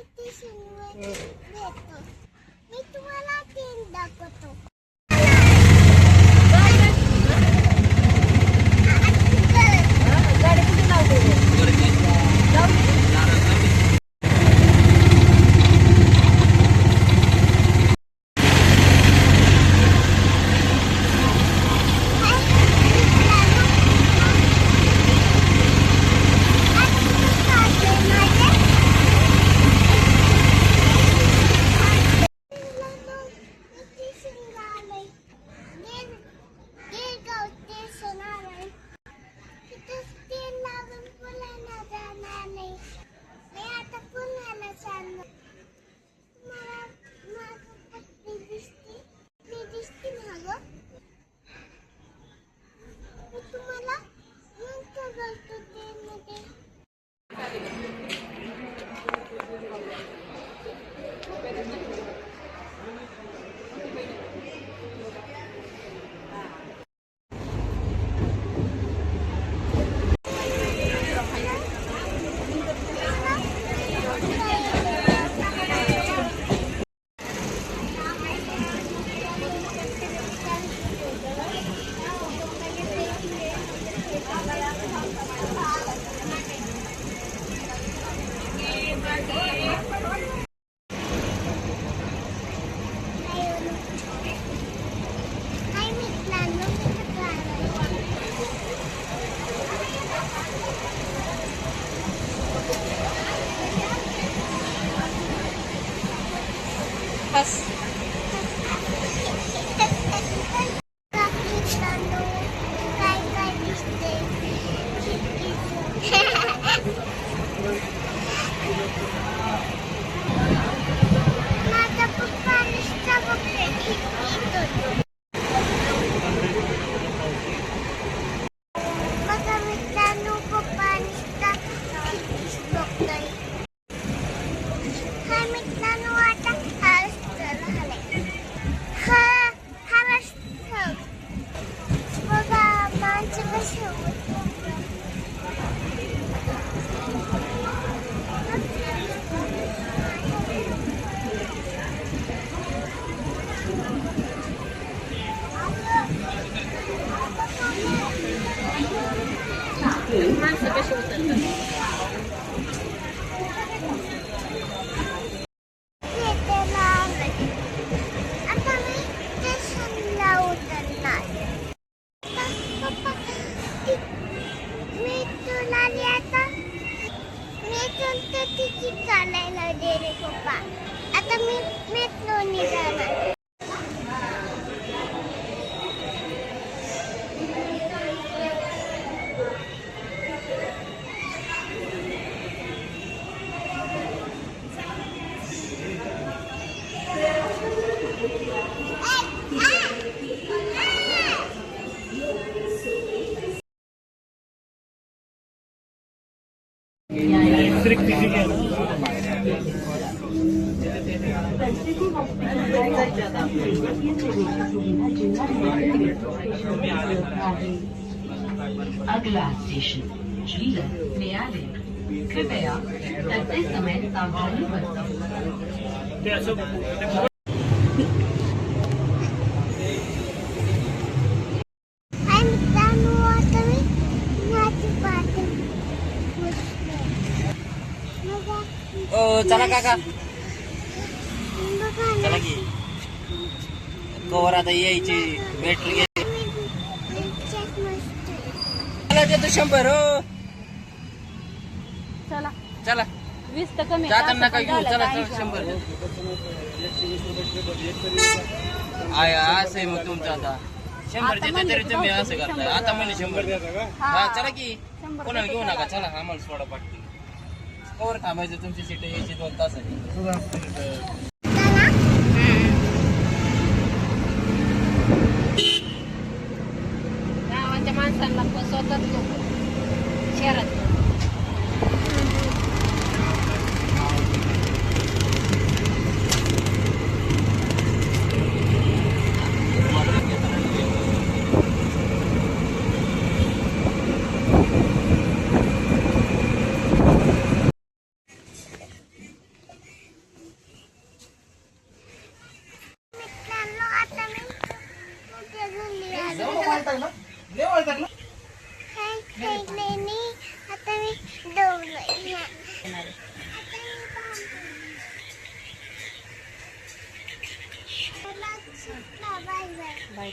मी तुम्हाला ट्रेन दाखवतो. गाडी कुठे लावतो? तिकीट काढायला दे रे पप्पा. आता मी मेट्रोने जाणार. अगला स्टेशन झीलम न्यायालय. कृपया तय समय सावधानी बरतें. चला काका चला की कवर आता यायची बॅटरी घ्यायची. चला देतो 100. हो चला चला 20 तर कमी जाताना नका घेऊ. चला चला 100 आहे. असं आहे मग तुमचं आता 100 देते तरी तुम्ही असं करताय. आता म्हणजे 100 हा चला की कोणाला घेऊ नका. चला आम्हाला सोडा पाठवते. कवर थांबायचं तुमची सीट यायची 2 तासाची. गावाच्या माणसांना फसवतात लोक शहरात. वैतागला लय वैतागला काय खाल्ल्याने आता मी दमलोय. चला, बाय बाय. बाय.